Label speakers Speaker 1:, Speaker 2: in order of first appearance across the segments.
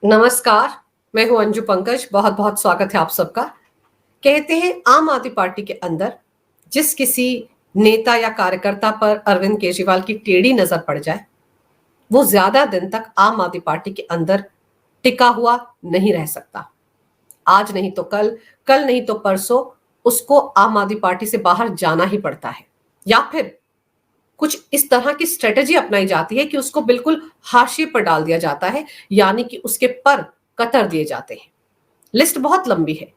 Speaker 1: नमस्कार। मैं हूं अंजू पंकज। बहुत बहुत स्वागत है आप सबका। कहते हैं आम आदमी पार्टी के अंदर जिस किसी नेता या कार्यकर्ता पर अरविंद केजरीवाल की टेढ़ी नजर पड़ जाए वो ज्यादा दिन तक आम आदमी पार्टी के अंदर टिका हुआ नहीं रह सकता। आज नहीं तो कल, कल नहीं तो परसों उसको आम आदमी पार्टी से बाहर जाना ही पड़ता है, या फिर कुछ इस तरह की स्ट्रेटेजी अपनाई जाती है कि उसको बिल्कुल हाशिए पर डाल दिया जाता है, यानी कि उसके पर कतर दिए जाते हैं। लिस्ट बहुत लंबी है।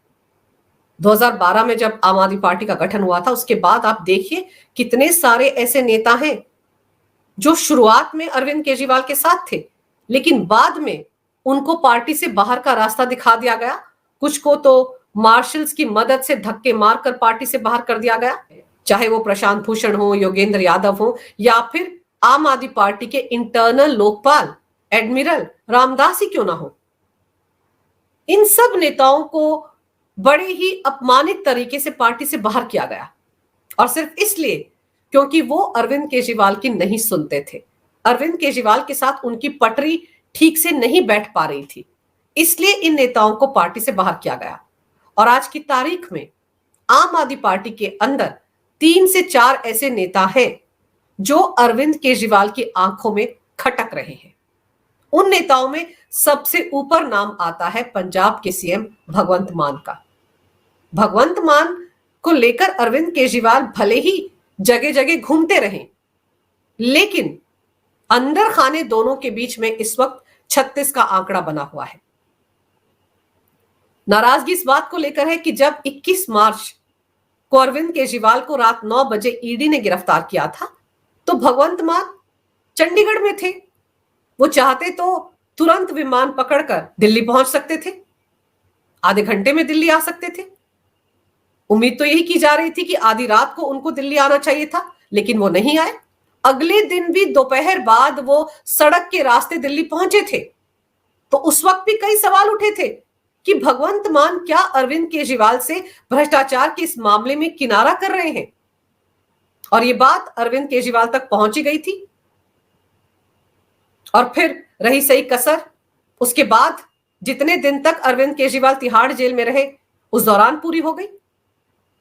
Speaker 1: 2012 में जब आम आदमी पार्टी का गठन हुआ था उसके बाद आप देखिए कितने सारे ऐसे नेता हैं जो शुरुआत में अरविंद केजरीवाल के साथ थे, लेकिन बाद में उनको पार्टी से बाहर का रास्ता दिखा दिया गया। कुछ को तो मार्शल्स की मदद से धक्के मारकर पार्टी से बाहर कर दिया गया, चाहे वो प्रशांत भूषण हो, योगेंद्र यादव हो, या फिर आम आदमी पार्टी के इंटरनल लोकपाल एडमिरल रामदास ही क्यों ना हो। इन सब नेताओं को बड़े ही अपमानित तरीके से पार्टी से बाहर किया गया, और सिर्फ इसलिए क्योंकि वो अरविंद केजरीवाल की नहीं सुनते थे। अरविंद केजरीवाल के साथ उनकी पटरी ठीक से नहीं बैठ पा रही थी, इसलिए इन नेताओं को पार्टी से बाहर किया गया। और आज की तारीख में आम आदमी पार्टी के अंदर 3 से 4 ऐसे नेता हैं जो अरविंद केजरीवाल की आंखों में खटक रहे हैं। उन नेताओं में सबसे ऊपर नाम आता है पंजाब के सीएम भगवंत मान का। भगवंत मान को लेकर अरविंद केजरीवाल भले ही जगह जगह घूमते रहे, लेकिन अंदर खाने दोनों के बीच में इस वक्त 36 का आंकड़ा बना हुआ है। नाराजगी इस बात को लेकर है कि जब 21 मार्च को अरविंद केजरीवाल को रात 9 बजे ईडी ने गिरफ्तार किया था तो भगवंत मान चंडीगढ़ में थे। वो चाहते तो तुरंत विमान पकड़कर दिल्ली पहुंच सकते थे, आधे घंटे में दिल्ली आ सकते थे। उम्मीद तो यही की जा रही थी कि आधी रात को उनको दिल्ली आना चाहिए था, लेकिन वो नहीं आए। अगले दिन भी दोपहर बाद वो सड़क के रास्ते दिल्ली पहुंचे थे। तो उस वक्त भी कई सवाल उठे थे कि भगवंत मान क्या अरविंद केजरीवाल से भ्रष्टाचार के इस मामले में किनारा कर रहे हैं, और ये बात अरविंद केजरीवाल तक पहुंची गई थी। और फिर रही सही कसर, उसके बाद जितने दिन तक अरविंद केजरीवाल तिहाड़ जेल में रहे उस दौरान पूरी हो गई।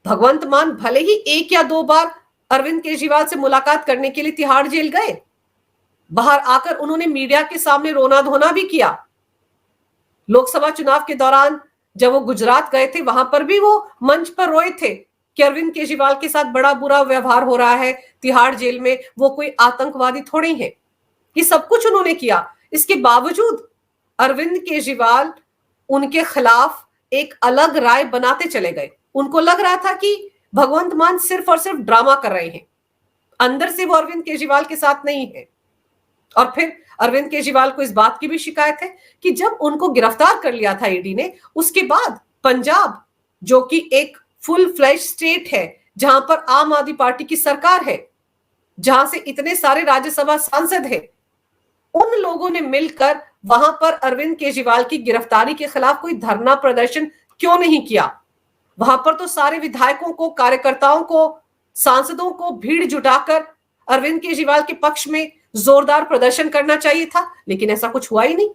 Speaker 1: भगवंत मान भले ही 1 या 2 बार अरविंद केजरीवाल से मुलाकात करने के लिए तिहाड़ जेल गए, बाहर आकर उन्होंने मीडिया के सामने रोना धोना भी किया। लोकसभा चुनाव के दौरान जब वो गुजरात गए थे वहां पर भी वो मंच पर रोए थे कि अरविंद केजरीवाल के साथ बड़ा बुरा व्यवहार हो रहा है तिहाड़ जेल में, वो कोई आतंकवादी थोड़ी है। ये सब कुछ उन्होंने किया, इसके बावजूद अरविंद केजरीवाल उनके खिलाफ एक अलग राय बनाते चले गए। उनको लग रहा था कि भगवंत मान सिर्फ और सिर्फ ड्रामा कर रहे हैं, अंदर से वो अरविंद केजरीवाल के साथ नहीं है। और फिर अरविंद केजरीवाल को इस बात की भी शिकायत है कि जब उनको गिरफ्तार कर लिया था ईडी ने, उसके बाद पंजाब जो कि एक फुल फ्लैश स्टेट है जहां पर आम आदमी पार्टी की सरकार है, जहां से इतने सारे राज्यसभा सांसद हैं, उन लोगों ने मिलकर वहां पर अरविंद केजरीवाल की गिरफ्तारी के खिलाफ कोई धरना प्रदर्शन क्यों नहीं किया। वहां पर तो सारे विधायकों को, कार्यकर्ताओं को, सांसदों को भीड़ जुटाकर अरविंद केजरीवाल के पक्ष में जोरदार प्रदर्शन करना चाहिए था, लेकिन ऐसा कुछ हुआ ही नहीं।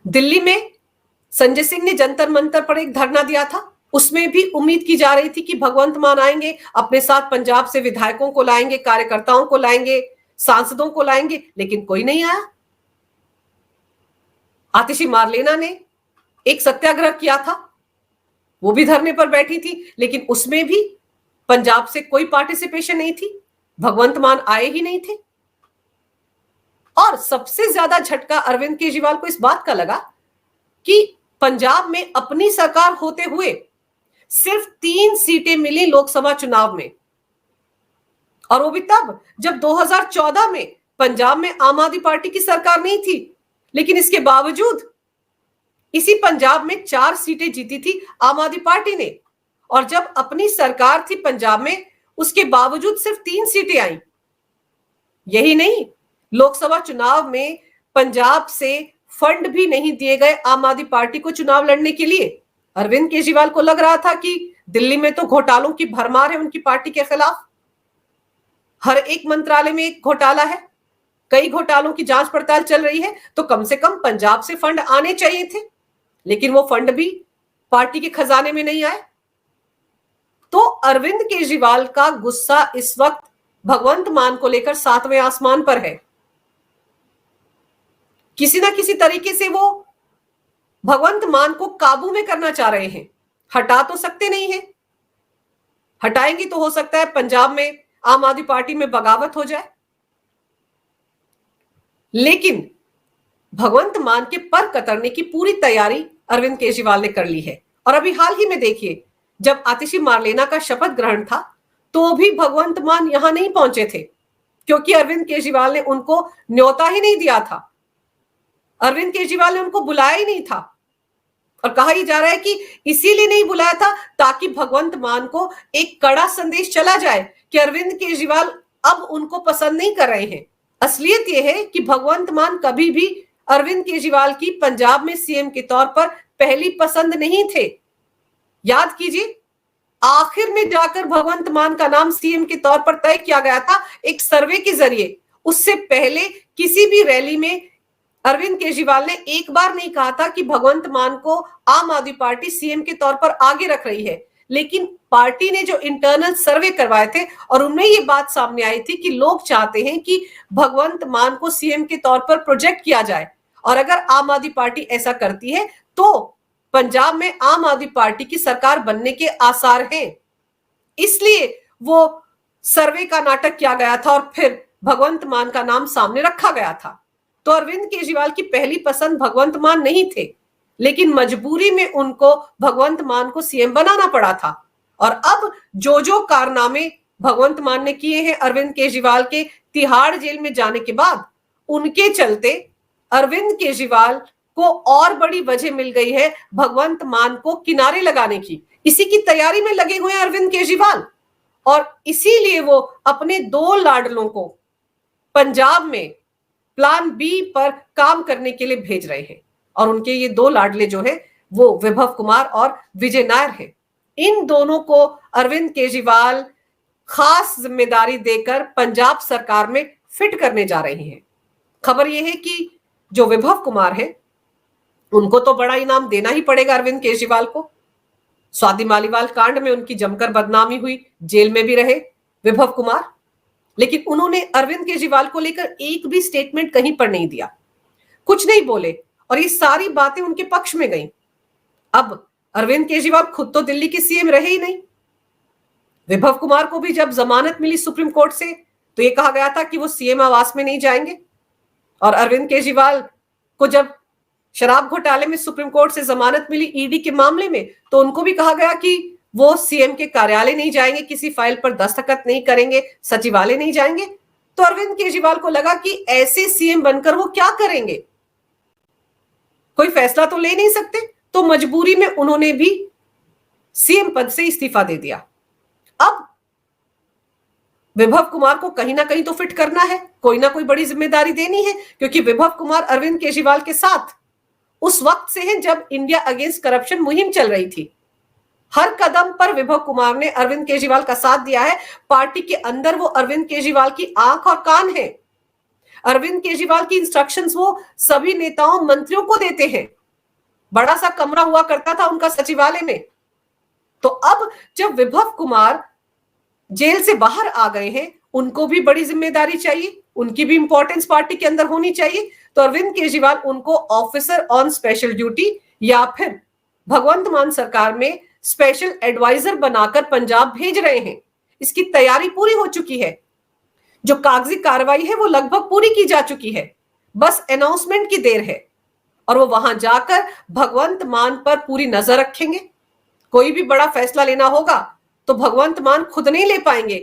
Speaker 1: दिल्ली में संजय सिंह ने जंतर मंतर पर एक धरना दिया था, उसमें भी उम्मीद की जा रही थी कि भगवंत मान आएंगे, अपने साथ पंजाब से विधायकों को लाएंगे, कार्यकर्ताओं को लाएंगे, सांसदों को लाएंगे, लेकिन कोई नहीं आया। आतिशी मारलेना ने एक सत्याग्रह किया था, वो भी धरने पर बैठी थी, लेकिन उसमें भी पंजाब से कोई पार्टिसिपेशन नहीं थी, भगवंत मान आए ही नहीं थे। और सबसे ज्यादा झटका अरविंद केजरीवाल को इस बात का लगा कि पंजाब में अपनी सरकार होते हुए सिर्फ 3 सीटें मिली लोकसभा चुनाव में, और वो भी तब जब 2014 में पंजाब में आम आदमी पार्टी की सरकार नहीं थी। लेकिन इसके बावजूद इसी पंजाब में 4 सीटें जीती थी आम आदमी पार्टी ने, और जब अपनी सरकार थी पंजाब में उसके बावजूद सिर्फ 3 सीटें आई। यही नहीं, लोकसभा चुनाव में पंजाब से फंड भी नहीं दिए गए आम आदमी पार्टी को चुनाव लड़ने के लिए। अरविंद केजरीवाल को लग रहा था कि दिल्ली में तो घोटालों की भरमार है उनकी पार्टी के खिलाफ, हर एक मंत्रालय में एक घोटाला है, कई घोटालों की जांच पड़ताल चल रही है, तो कम से कम पंजाब से फंड आने चाहिए थे, लेकिन वो फंड भी पार्टी के खजाने में नहीं आए। तो अरविंद केजरीवाल का गुस्सा इस वक्त भगवंत मान को लेकर 7वें आसमान पर है। किसी ना किसी तरीके से वो भगवंत मान को काबू में करना चाह रहे हैं। हटा तो सकते नहीं है, हटाएंगे तो हो सकता है पंजाब में आम आदमी पार्टी में बगावत हो जाए, लेकिन भगवंत मान के पर कतरने की पूरी तैयारी अरविंद केजरीवाल ने कर ली है। और अभी हाल ही में देखिए, जब आतिशी मार्लेना का शपथ ग्रहण था तो भी भगवंत मान यहां नहीं पहुंचे थे, क्योंकि अरविंद केजरीवाल ने उनको न्योता ही नहीं दिया था, अरविंद केजरीवाल ने उनको बुलाया ही नहीं था। और कहा ही जा रहा है कि इसीलिए नहीं बुलाया था ताकि भगवंत मान को एक कड़ा संदेश चला जाए कि अरविंद केजरीवाल अब उनको पसंद नहीं कर रहे हैं। असलियत यह है कि भगवंत मान कभी भी अरविंद केजरीवाल की पंजाब में सीएम के तौर पर पहली पसंद नहीं थे। याद कीजिए, आखिर में जाकर भगवंत मान का नाम सीएम के तौर पर तय किया गया था एक सर्वे के जरिए। उससे पहले किसी भी रैली में अरविंद केजरीवाल ने एक बार नहीं कहा था कि भगवंत मान को आम आदमी पार्टी सीएम के तौर पर आगे रख रही है, लेकिन पार्टी ने जो इंटरनल सर्वे करवाए थे और उनमें ये बात सामने आई थी कि लोग चाहते हैं कि भगवंत मान को सीएम के तौर पर प्रोजेक्ट किया जाए, और अगर आम आदमी पार्टी ऐसा करती है तो पंजाब में आम आदमी पार्टी की सरकार बनने के आसार हैं। इसलिए वो सर्वे का नाटक किया गया था और फिर भगवंत मान का नाम सामने रखा गया था। तो अरविंद केजरीवाल की पहली पसंद भगवंत मान नहीं थे, लेकिन मजबूरी में उनको भगवंत मान को सीएम बनाना पड़ा था। और अब जो जो कारनामे भगवंत मान ने किए हैं अरविंद केजरीवाल के तिहाड़ जेल में जाने के बाद, उनके चलते अरविंद केजरीवाल को और बड़ी वजह मिल गई है भगवंत मान को किनारे लगाने की। इसी की तैयारी में लगे हुए हैं अरविंद केजरीवाल, और इसीलिए वो अपने 2 लाडलों को पंजाब में प्लान बी पर काम करने के लिए भेज रहे हैं। और उनके ये 2 लाडले जो है वो विभव कुमार और विजय नायर हैं। इन दोनों को अरविंद केजरीवाल खास जिम्मेदारी देकर पंजाब सरकार में फिट करने जा रहे हैं। खबर यह है कि जो विभव कुमार है उनको तो बड़ा इनाम देना ही पड़ेगा अरविंद केजरीवाल को। स्वाति मालीवाल कांड में उनकी जमकर बदनामी हुई, जेल में भी रहे विभव कुमार, लेकिन उन्होंने अरविंद केजरीवाल को लेकर एक भी स्टेटमेंट कहीं पर नहीं दिया, कुछ नहीं बोले, और ये सारी बातें उनके पक्ष में गई। अब अरविंद केजरीवाल खुद तो दिल्ली के सीएम रहे ही नहीं। विभव कुमार को भी जब जमानत मिली सुप्रीम कोर्ट से तो ये कहा गया था कि वो सीएम आवास में नहीं जाएंगे, और अरविंद केजरीवाल को जब शराब घोटाले में सुप्रीम कोर्ट से जमानत मिली ईडी के मामले में तो उनको भी कहा गया कि वो सीएम के कार्यालय नहीं जाएंगे, किसी फाइल पर दस्तखत नहीं करेंगे, सचिवालय नहीं जाएंगे। तो अरविंद केजरीवाल को लगा कि ऐसे सीएम बनकर वो क्या करेंगे, कोई फैसला तो ले नहीं सकते, तो मजबूरी में उन्होंने भी सीएम पद से इस्तीफा दे दिया। अब विभव कुमार को कहीं ना कहीं तो फिट करना है, कोई ना कोई बड़ी जिम्मेदारी देनी है, क्योंकि विभव कुमार अरविंद केजरीवाल के साथ उस वक्त से हैं जब इंडिया अगेंस्ट करप्शन मुहिम चल रही थी। हर कदम पर विभव कुमार ने अरविंद केजरीवाल का साथ दिया है। पार्टी के अंदर वो अरविंद केजरीवाल की आंख और कान है। अरविंद केजरीवाल की इंस्ट्रक्शंस वो सभी नेताओं मंत्रियों को देते हैं। बड़ा सा कमरा हुआ करता था उनका सचिवालय में। तो अब जब विभव कुमार जेल से बाहर आ गए हैं, उनको भी बड़ी जिम्मेदारी चाहिए, उनकी भी इंपॉर्टेंस पार्टी के अंदर होनी चाहिए। तो अरविंद केजरीवाल उनको ऑफिसर ऑन स्पेशल ड्यूटी या फिर भगवंत मान सरकार में स्पेशल एडवाइजर बनाकर पंजाब भेज रहे हैं। इसकी तैयारी पूरी हो चुकी है, जो कागजी कार्रवाई है वो लगभग पूरी की जा चुकी है, बस अनाउंसमेंट की देर है। और वो वहां जाकर भगवंत मान पर पूरी नजर रखेंगे। कोई भी बड़ा फैसला लेना होगा तो भगवंत मान खुद नहीं ले पाएंगे।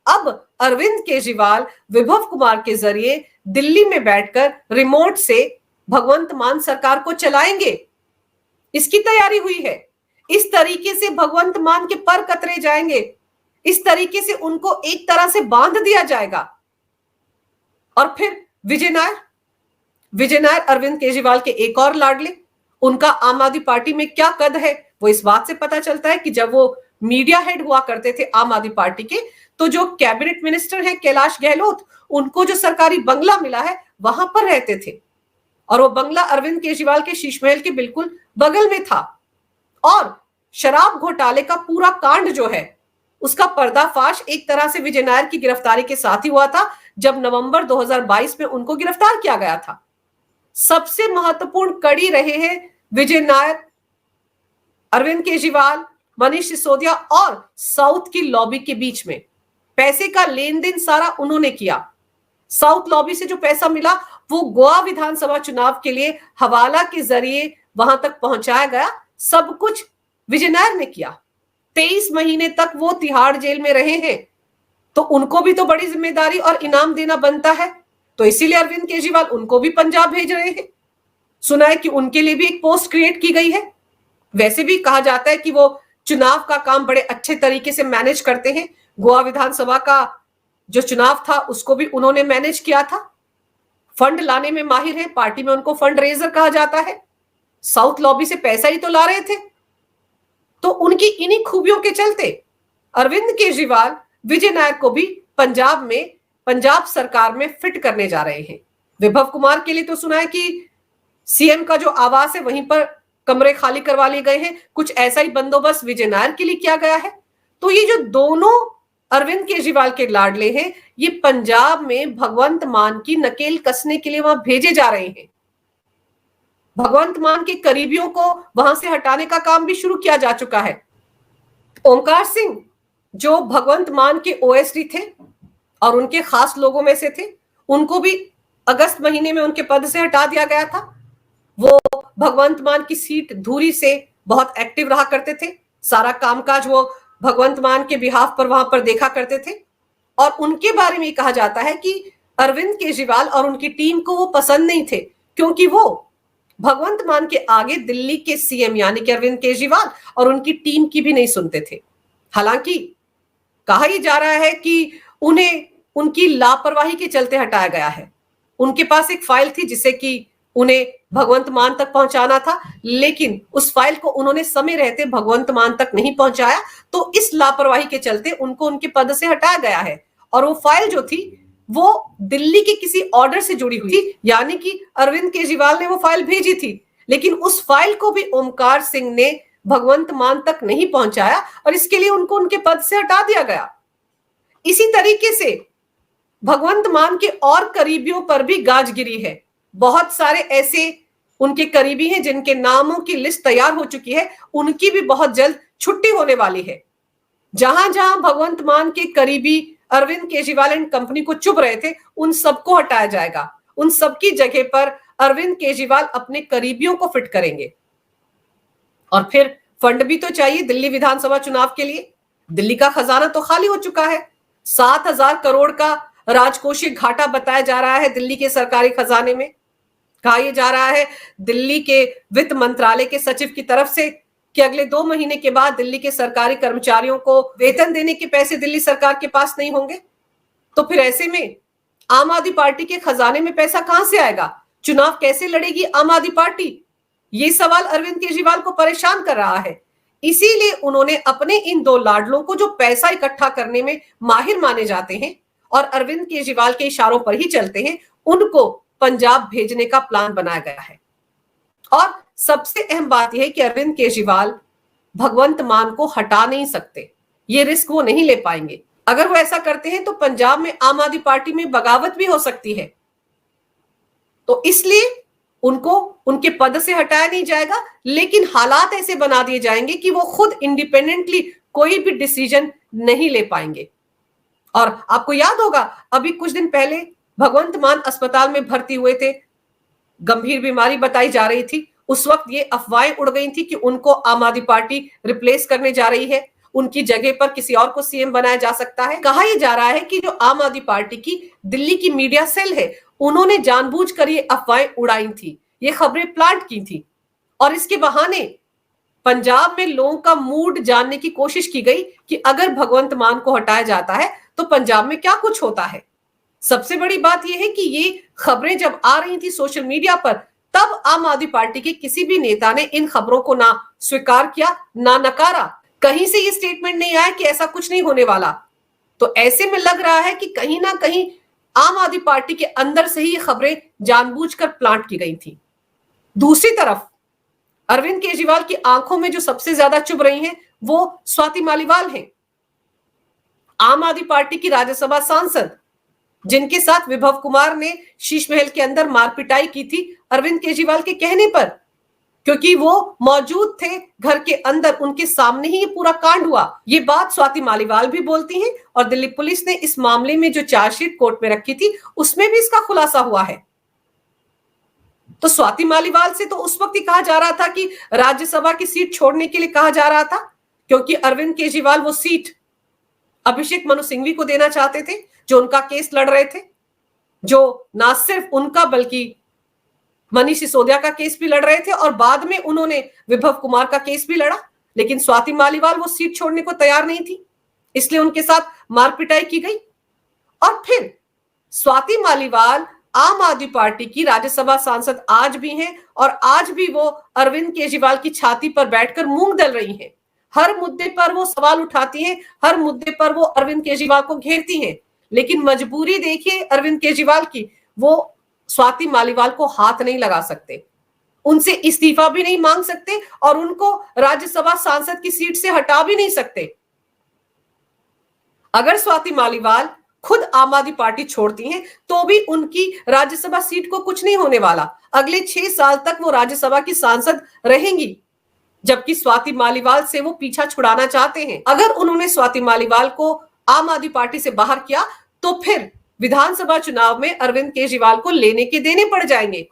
Speaker 1: अब अरविंद केजरीवाल विभव कुमार के जरिए दिल्ली में बैठकर रिमोट से भगवंत मान सरकार को चलाएंगे। इसकी तैयारी हुई है। इस तरीके से भगवंत मान के पर कतरे जाएंगे, इस तरीके से उनको एक तरह से बांध दिया जाएगा। और फिर विजय नायर अरविंद केजरीवाल के एक और लाडले, उनका आम आदमी पार्टी में क्या कद है वो इस बात से पता चलता है कि जब वो मीडिया हेड हुआ करते थे आम आदमी पार्टी के, तो जो कैबिनेट मिनिस्टर है कैलाश गहलोत, उनको जो सरकारी बंगला मिला है वहां पर रहते थे, और वो बंगला अरविंद केजरीवाल के शीश महल के बिल्कुल बगल में था। और शराब घोटाले का पूरा कांड जो है उसका पर्दाफाश एक तरह से विजय नायर की गिरफ्तारी के साथ ही हुआ था, जब नवंबर 2022 में उनको गिरफ्तार किया गया था। सबसे महत्वपूर्ण कड़ी रहे हैं विजय नायर, अरविंद केजरीवाल, मनीष सिसोदिया और साउथ की लॉबी के बीच में पैसे का लेन देन सारा उन्होंने किया। साउथ लॉबी से जो पैसा मिला वो गोवा विधानसभा चुनाव के लिए हवाला के जरिए वहां तक पहुंचाया गया, सब कुछ विजय नायर ने किया। 23 महीने तक वो तिहाड़ जेल में रहे हैं, तो उनको भी तो बड़ी जिम्मेदारी और इनाम देना बनता है, तो इसीलिए अरविंद केजरीवाल उनको भी पंजाब भेज रहे हैं। सुना है कि उनके लिए भी एक पोस्ट क्रिएट की गई है। वैसे भी कहा जाता है कि वो चुनाव का काम बड़े अच्छे तरीके से मैनेज करते हैं। गोवा विधानसभा का जो चुनाव था उसको भी उन्होंने मैनेज किया था, फंड लाने में माहिर है, पार्टी में उनको फंड रेजर कहा जाता है, साउथ लॉबी से पैसा ही तो ला रहे थे। तो उनकी इन्हीं खूबियों के चलते अरविंद केजरीवाल विजय नायर को भी पंजाब सरकार में फिट करने जा रहे हैं। विभव कुमार के लिए तो सुना है कि सीएम का जो आवास है वहीं पर कमरे खाली करवा लिए गए हैं, कुछ ऐसा ही बंदोबस्त विजय नायर के लिए किया गया है। तो ये जो दोनों अरविंद केजरीवाल के लाडले हैं, ये पंजाब में भगवंत मान की नकेल कसने के लिए वहां भेजे जा रहे हैं। भगवंत मान के करीबियों को वहां से हटाने का काम भी शुरू किया जा चुका है। ओमकार सिंह जो भगवंत मान के ओएसडी थे और उनके खास लोगों में से थे, उनको भी अगस्त महीने में उनके पद से हटा दिया गया था। वो भगवंत मान की सीट धूरी से बहुत एक्टिव रहा करते थे, सारा कामकाज वो भगवंत मान के बिहाफ पर वहां पर देखा करते थे। और उनके बारे में कहा जाता है कि अरविंद केजरीवाल और उनकी टीम को वो पसंद नहीं थे, क्योंकि वो भगवंत मान के आगे दिल्ली के सीएम यानी कि अरविंद केजरीवाल और उनकी टीम की भी नहीं सुनते थे। हालांकि कहा यह जा रहा है कि उन्हें उनकी लापरवाही के चलते हटाया गया है। उनके पास एक फाइल थी जिसे कि उन्हें भगवंत मान तक पहुंचाना था, लेकिन उस फाइल को उन्होंने समय रहते भगवंत मान तक नहीं पहुंचाया, तो इस लापरवाही के चलते उनको उनके पद से हटाया गया है। और वो फाइल जो थी वो दिल्ली के किसी ऑर्डर से जुड़ी हुई थी, यानी कि अरविंद केजरीवाल ने वो फाइल भेजी थी, लेकिन उस फाइल को भी ओमकार सिंह ने भगवंत मान तक नहीं पहुंचाया और इसके लिए उनको उनके पद से हटा दिया गया। इसी तरीके से भगवंत मान के और करीबियों पर भी गाज गिरी है। बहुत सारे ऐसे उनके करीबी हैं जिनके नामों की लिस्ट तैयार हो चुकी है, उनकी भी बहुत जल्द छुट्टी होने वाली है। जहां जहां भगवंत मान के करीबी अरविंद केजरीवाल एंड कंपनी को चुभ रहे थे, उन सबको हटाया जाएगा। उन सबकी जगह पर अरविंद केजरीवाल अपने करीबियों को फिट करेंगे। और फिर फंड भी तो चाहिए दिल्ली विधानसभा चुनाव के लिए। दिल्ली का खजाना तो खाली हो चुका है। 7,000 करोड़ का राजकोषीय घाटा बताया जा रहा है दिल्ली के सरकारी खजाने में। कहा यह जा रहा है दिल्ली के वित्त मंत्रालय के सचिव की तरफ से कि अगले 2 महीने के बाद दिल्ली के सरकारी कर्मचारियों को वेतन देने के पैसे दिल्ली सरकार के पास नहीं होंगे। तो फिर ऐसे में आम आदमी पार्टी के खजाने में पैसा कहां से आएगा? चुनाव कैसे लड़ेगी आम आदमी पार्टी? ये सवाल अरविंद केजरीवाल को परेशान कर रहा है। इसीलिए उन्होंने अपने इन 2 लाडलों को, जो पैसा इकट्ठा करने में माहिर माने जाते हैं और अरविंद केजरीवाल के इशारों पर ही चलते हैं, उनको पंजाब भेजने का प्लान बनाया गया है। और सबसे अहम बात यह है कि अरविंद केजरीवाल भगवंत मान को हटा नहीं सकते, ये रिस्क वो नहीं ले पाएंगे। अगर वो ऐसा करते हैं तो पंजाब में आम आदमी पार्टी में बगावत भी हो सकती है। तो इसलिए उनको उनके पद से हटाया नहीं जाएगा, लेकिन हालात ऐसे बना दिए जाएंगे कि वो खुद इंडिपेंडेंटली कोई भी डिसीजन नहीं ले पाएंगे। और आपको याद होगा अभी कुछ दिन पहले भगवंत मान अस्पताल में भर्ती हुए थे, गंभीर बीमारी बताई जा रही थी। उस वक्त ये अफवाहें उड़ गई थी कि उनको आम आदमी पार्टी रिप्लेस करने जा रही है, उनकी जगह पर किसी और को सीएम बनाया जा सकता है। कहा यह जा रहा है कि जो आम आदमी पार्टी की दिल्ली की मीडिया सेल है, उन्होंने जानबूझकर ये अफवाहें उड़ाई थी, ये खबरें प्लांट की थी, और इसके बहाने पंजाब में लोगों का मूड जानने की कोशिश की गई कि अगर भगवंत मान को हटाया जाता है तो पंजाब में क्या कुछ होता है। सबसे बड़ी बात यह है कि ये खबरें जब आ रही थी सोशल मीडिया पर, तब आम आदमी पार्टी के किसी भी नेता ने इन खबरों को ना स्वीकार किया ना नकारा। कहीं से ये स्टेटमेंट नहीं आया कि ऐसा कुछ नहीं होने वाला। तो ऐसे में लग रहा है कि कहीं ना कहीं आम आदमी पार्टी के अंदर से ही ये खबरें जानबूझकर प्लांट की गई थी। दूसरी तरफ अरविंद केजरीवाल की आंखों में जो सबसे ज्यादा चुभ रही हैं वो स्वाति मालीवाल हैं, आम आदमी पार्टी की राज्यसभा सांसद, जिनके साथ विभव कुमार ने शीश महल के अंदर मारपिटाई की थी अरविंद केजरीवाल के कहने पर, क्योंकि वो मौजूद थे घर के अंदर, उनके सामने ही ये पूरा कांड हुआ। ये बात स्वाति मालीवाल भी बोलती हैं और दिल्ली पुलिस ने इस मामले में जो चार्जशीट कोर्ट में रखी थी उसमें भी इसका खुलासा हुआ है। तो स्वाति मालीवाल से तो उस वक्त ही कहा जा रहा था कि राज्यसभा की सीट छोड़ने के लिए कहा जा रहा था, क्योंकि अरविंद केजरीवाल वो सीट अभिषेक मनु सिंघवी को देना चाहते थे, जो उनका केस लड़ रहे थे, जो ना सिर्फ उनका बल्कि मनीष सिसोदिया का केस भी लड़ रहे थे और बाद में उन्होंने विभव कुमार का केस भी लड़ा। लेकिन स्वाति मालीवाल वो सीट छोड़ने को तैयार नहीं थी, इसलिए उनके साथ मारपिटाई की गई। और फिर स्वाति मालीवाल आम आदमी पार्टी की राज्यसभा सांसद आज भी हैं और आज भी वो अरविंद केजरीवाल की छाती पर बैठकर मूंग दल रही हैं। हर मुद्दे पर वो सवाल उठाती हैं, हर मुद्दे पर वो अरविंद केजरीवाल को घेरती हैं। लेकिन मजबूरी देखिए अरविंद केजरीवाल की, वो स्वाति मालीवाल को हाथ नहीं लगा सकते, उनसे इस्तीफा भी नहीं मांग सकते और उनको राज्यसभा सांसद की सीट से हटा भी नहीं सकते। अगर स्वाति मालीवाल खुद आम आदमी पार्टी छोड़ती हैं तो भी उनकी राज्यसभा सीट को कुछ नहीं होने वाला। अगले 6 साल तक वो राज्यसभा की सांसद रहेंगी, जबकि स्वाति मालीवाल से वो पीछा छुड़ाना चाहते हैं। अगर उन्होंने स्वाति मालीवाल को आम आदमी पार्टी से बाहर किया तो फिर विधानसभा चुनाव में अरविंद केजरीवाल को लेने के देने पड़ जाएंगे।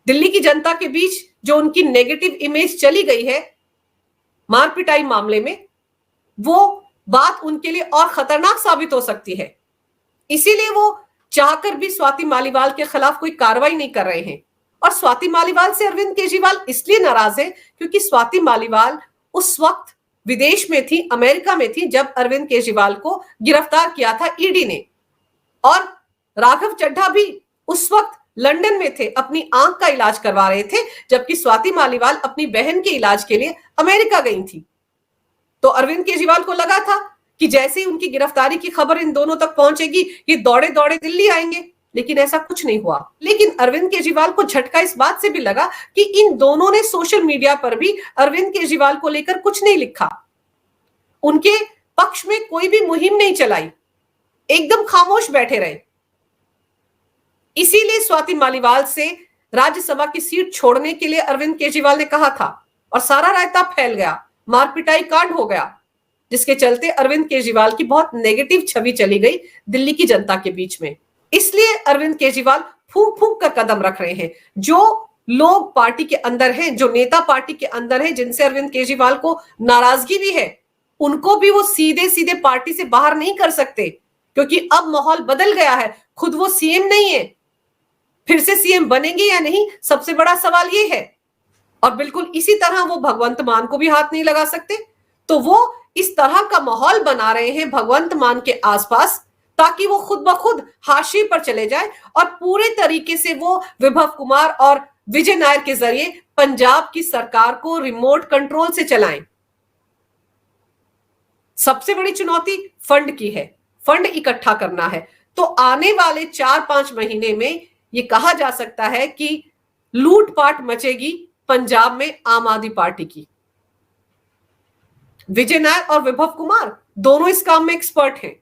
Speaker 1: दिल्ली की जनता के बीच जो उनकी नेगेटिव इमेज चली गई है मारपिटाई मामले में, वो बात उनके लिए और खतरनाक साबित हो सकती है। इसीलिए वो चाहकर भी स्वाति मालीवाल के खिलाफ कोई कार्रवाई नहीं कर रहे हैं। और स्वाति मालीवाल से अरविंद केजरीवाल इसलिए नाराज है क्योंकि स्वाति मालीवाल उस वक्त विदेश में थी, अमेरिका में थी, जब अरविंद केजरीवाल को गिरफ्तार किया था ईडी ने। और राघव चड्ढा भी उस वक्त लंदन में थे, अपनी आंख का इलाज करवा रहे थे, जबकि स्वाति मालीवाल अपनी बहन के इलाज के लिए अमेरिका गई थी। तो अरविंद केजरीवाल को लगा था कि जैसे ही उनकी गिरफ्तारी की खबर इन दोनों तक पहुंचेगी ये दौड़े दौड़े दिल्ली आएंगे, लेकिन ऐसा कुछ नहीं हुआ। लेकिन अरविंद केजरीवाल को झटका इस बात से भी लगा कि इन दोनों ने सोशल मीडिया पर भी अरविंद केजरीवाल को लेकर कुछ नहीं लिखा, उनके पक्ष में कोई भी मुहिम नहीं चलाई, एकदम खामोश बैठे रहे। इसीलिए स्वाति मालीवाल से राज्यसभा की सीट छोड़ने के लिए अरविंद केजरीवाल ने कहा था और सारा रायता फैल गया, मारपिटाई कांड हो गया, जिसके चलते अरविंद केजरीवाल की बहुत नेगेटिव छवि चली गई दिल्ली की जनता के बीच में। इसलिए अरविंद केजरीवाल फूंक फूंक कर कदम रख रहे हैं। जो लोग पार्टी के अंदर हैं, जो नेता पार्टी के अंदर हैं, जिनसे अरविंद केजरीवाल को नाराजगी भी है, उनको भी वो सीधे सीधे पार्टी से बाहर नहीं कर सकते, क्योंकि अब माहौल बदल गया है। खुद वो सीएम नहीं है, फिर से सीएम बनेंगे या नहीं, सबसे बड़ा सवाल ये है। और बिल्कुल इसी तरह वो भगवंत मान को भी हाथ नहीं लगा सकते। तो वो इस तरह का माहौल बना रहे हैं भगवंत मान के आसपास, ताकि वो खुद ब खुद हाशिए पर चले जाए और पूरे तरीके से वो विभव कुमार और विजय नायर के जरिए पंजाब की सरकार को रिमोट कंट्रोल से चलाएं। सबसे बड़ी चुनौती फंड की है, फंड इकट्ठा करना है। तो आने वाले 4-5 महीने में ये कहा जा सकता है कि लूटपाट मचेगी पंजाब में आम आदमी पार्टी की। विजय नायर और विभव कुमार दोनों इस काम में एक्सपर्ट हैं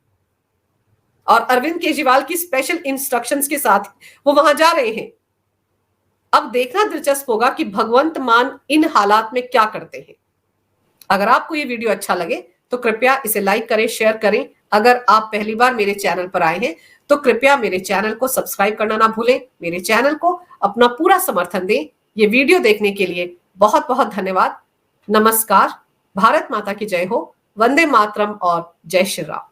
Speaker 1: और अरविंद केजरीवाल की स्पेशल इंस्ट्रक्शंस के साथ वो वहां जा रहे हैं। अब देखना दिलचस्प होगा कि भगवंत मान इन हालात में क्या करते हैं। अगर आपको ये वीडियो अच्छा लगे तो कृपया इसे लाइक करें, शेयर करें। अगर आप पहली बार मेरे चैनल पर आए हैं तो कृपया मेरे चैनल को सब्सक्राइब करना ना भूलें। मेरे चैनल को अपना पूरा समर्थन दें। ये वीडियो देखने के लिए बहुत बहुत धन्यवाद। नमस्कार। भारत माता की जय हो। वंदे मातरम और जय श्री राम।